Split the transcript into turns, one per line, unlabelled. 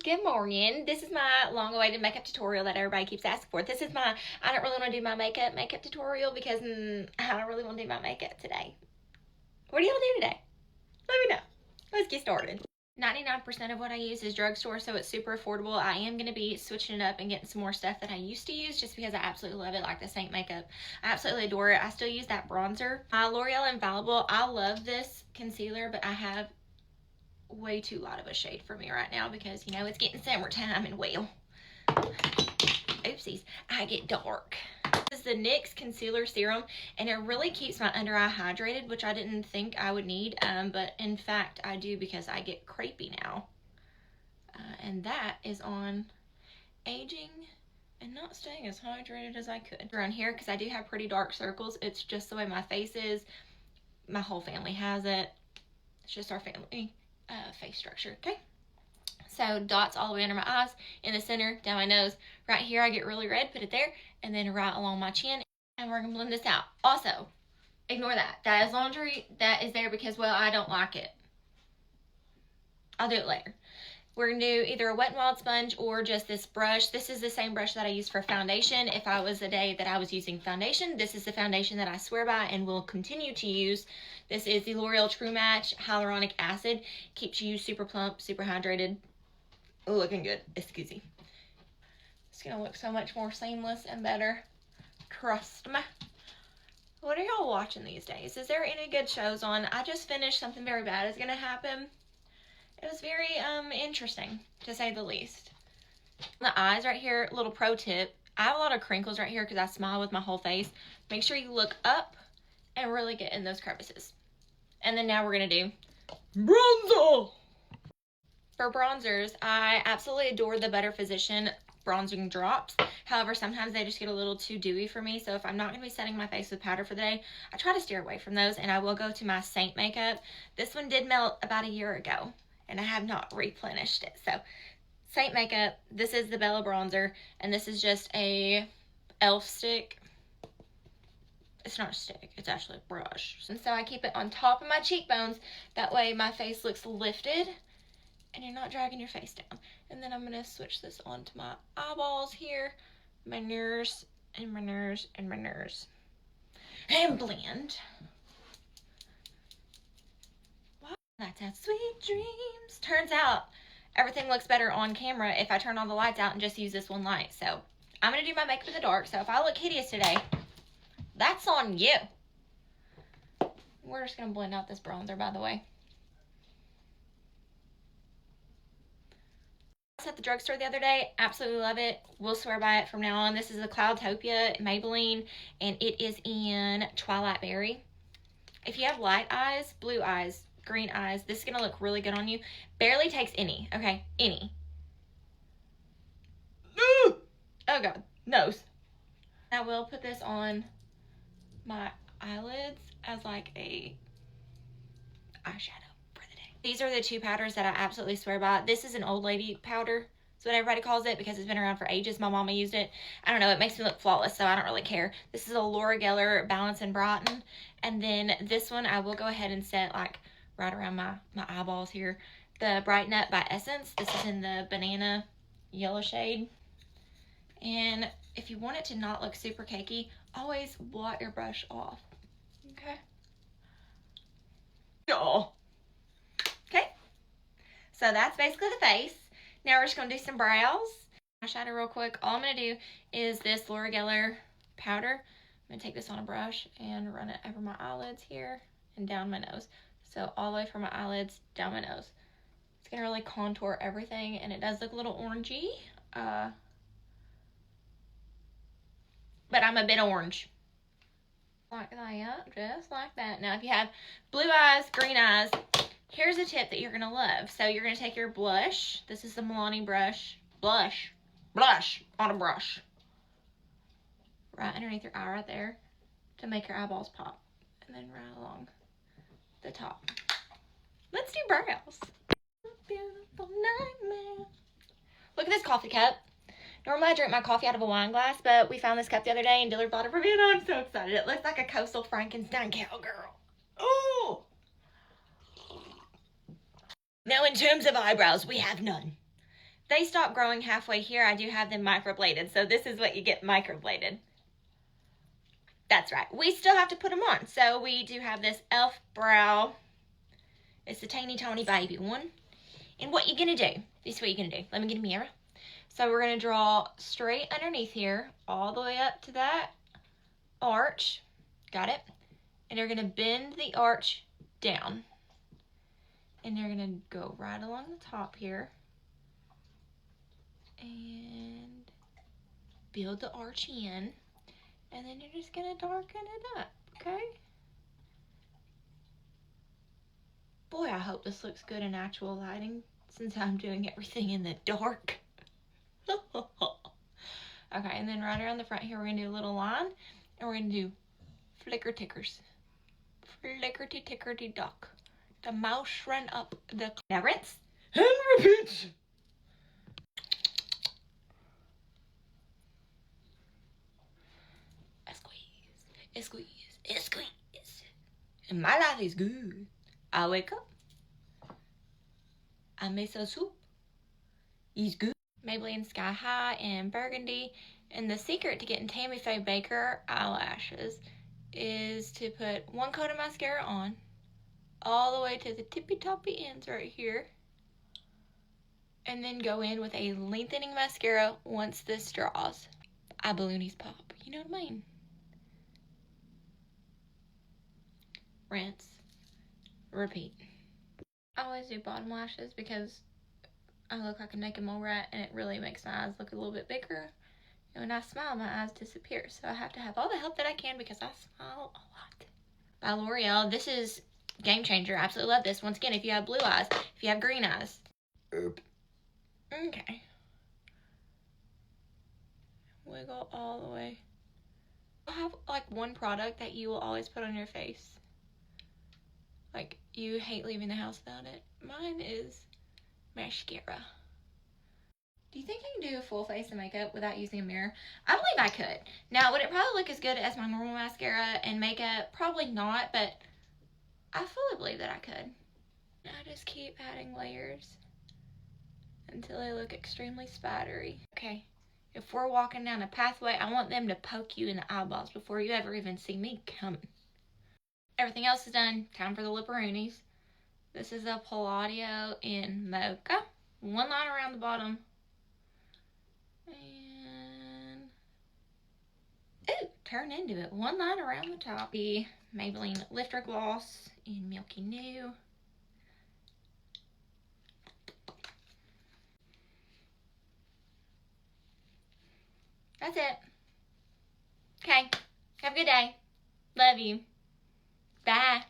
Good morning. This is my long-awaited makeup tutorial that everybody keeps asking for. This is my I don't really want to do my makeup tutorial because I don't really want to do my makeup today. What do y'all do today? Let me know. Let's get started. 99% of what I use is drugstore, so it's super affordable. I am going to be switching it up and getting some more stuff that I used to use just because I absolutely love it, like the Saint makeup. I absolutely adore it. I still use that bronzer. L'Oreal Infallible. I love this concealer, but I have way too light of a shade for me right now because, you know, it's getting summertime and, well, oopsies, I get dark. This is the NYX Concealer Serum, and it really keeps my under eye hydrated, which I didn't think I would need, but in fact I do because I get crepey now. And that is on aging and not staying as hydrated as I could. Around here, because I do have pretty dark circles, it's just the way my face is. My whole family has it. It's just our family face structure. Okay, so dots all the way under my eyes, in the center, down my nose. Right here I get really red, put it there, and then right along my chin, and we're gonna blend this out. Also, ignore that. That is laundry. That is there because, well, I don't like it. I'll do it later. We're gonna do either a Wet n Wild sponge or just this brush. This is the same brush that I use for foundation. If I was a day that I was using foundation, this is the foundation that I swear by and will continue to use. This is the L'Oreal True Match Hyaluronic Acid. Keeps you super plump, super hydrated. Looking good. Excuse me. It's gonna look so much more seamless and better. Trust me. What are y'all watching these days? Is there any good shows on? I just finished Something Very Bad Is Gonna Happen. It was very interesting, to say the least. The eyes right here, little pro tip. I have a lot of crinkles right here because I smile with my whole face. Make sure you look up and really get in those crevices. And then now we're going to do bronzer. For bronzers, I absolutely adore the Better Physician bronzing drops. However, sometimes they just get a little too dewy for me. So if I'm not going to be setting my face with powder for the day, I try to steer away from those. And I will go to my Saint makeup. This one did melt about a year ago, and I have not replenished it. So Saint makeup, this is the Bella bronzer, and this is just a e.l.f. stick. It's not a stick, it's actually a brush. And so I keep it on top of my cheekbones. That way my face looks lifted and you're not dragging your face down. And then I'm gonna switch this onto my eyeballs here, my nose, and my nose, and my nose. And blend. Lights out, sweet dreams. Turns out everything looks better on camera if I turn all the lights out and just use this one light. So I'm gonna do my makeup in the dark. So if I look hideous today, that's on you. We're just gonna blend out this bronzer, by the way. I was at the drugstore the other day. Absolutely love it. Will swear by it from now on. This is the Cloudtopia Maybelline, and it is in Twilight Berry. If you have light eyes, blue eyes, green eyes, this is gonna look really good on you. Barely takes any, okay? Any. Oh god, nose. I will put this on my eyelids as like a eyeshadow for the day. These are the two powders that I absolutely swear by. This is an old lady powder. That's what everybody calls it because it's been around for ages. My mama used it. I don't know, it makes me look flawless, so I don't really care. This is a Laura Geller Balance and Brighten. And then this one I will go ahead and set like right around my eyeballs here. The Brighten Up by Essence. This is in the banana yellow shade. And if you want it to not look super cakey, always blot your brush off. Okay? Oh. Okay. So that's basically the face. Now we're just going to do some brows. Eyeshadow real quick. All I'm going to do is this Laura Geller powder. I'm going to take this on a brush and run it over my eyelids here and down my nose. So all the way from my eyelids down my nose. It's going to really contour everything, and it does look a little orangey. But I'm a bit orange. Like that, just like that. Now if you have blue eyes, green eyes, here's a tip that you're going to love. So you're going to take your blush. This is the Milani brush. Blush on a brush. Right underneath your eye right there to make your eyeballs pop. And then right along the top. Let's do brows. Beautiful nightmare. Look at this coffee cup. Normally I drink my coffee out of a wine glass, but we found this cup the other day and Dillard bought it for me and I'm so excited. It looks like a coastal Frankenstein cowgirl. Oh! Now in terms of eyebrows, we have none. they stop growing halfway here, I do have them microbladed. So this is what you get microbladed. That's right. We still have to put them on. So we do have this e.l.f. brow. It's the teeny tiny baby one. And what you're going to do, this is what you're going to do. Let me get a mirror. So we're going to draw straight underneath here, all the way up to that arch. Got it? And you're going to bend the arch down. And you're going to go right along the top here. And build the arch in. And then you're just going to darken it up, okay? Boy, I hope this looks good in natural lighting since I'm doing everything in the dark. Okay, and then right around the front here, we're going to do a little line. And we're going to do flicker tickers. Flickerty tickerty duck. The mouse ran up the... Now rinse. And repeat. A squeeze. A squeeze. And my life is good. I wake up. I make some soup. It's good. Maybelline Sky High and Burgundy. And the secret to getting Tammy Faye Baker eyelashes is to put one coat of mascara on all the way to the tippy toppy ends right here. And then go in with a lengthening mascara once this draws. Eye balloonies pop. You know what I mean? Rinse. Repeat. I always do bottom lashes because I look like a naked mole rat and it really makes my eyes look a little bit bigger. And when I smile, my eyes disappear. So I have to have all the help that I can because I smile a lot. By L'Oreal. This is game changer. I absolutely love this. Once again, if you have blue eyes, if you have green eyes. Okay. Wiggle all the way. I have like one product that you will always put on your face. Like you hate leaving the house without it. Mine is mascara. Do you think you can do a full face of makeup without using a mirror? I believe I could. Now, would it probably look as good as my normal mascara and makeup? Probably not, but I fully believe that I could. I just keep adding layers until they look extremely spidery. Okay, if we're walking down a pathway, I want them to poke you in the eyeballs before you ever even see me coming. Everything else is done. Time for the lipperoonies. This is a Palladio in Mocha. One line around the bottom. And ooh, turn into it. One line around the top. The Maybelline Lifter Gloss in Milky New. That's it. Okay. Have a good day. Love you. Bye.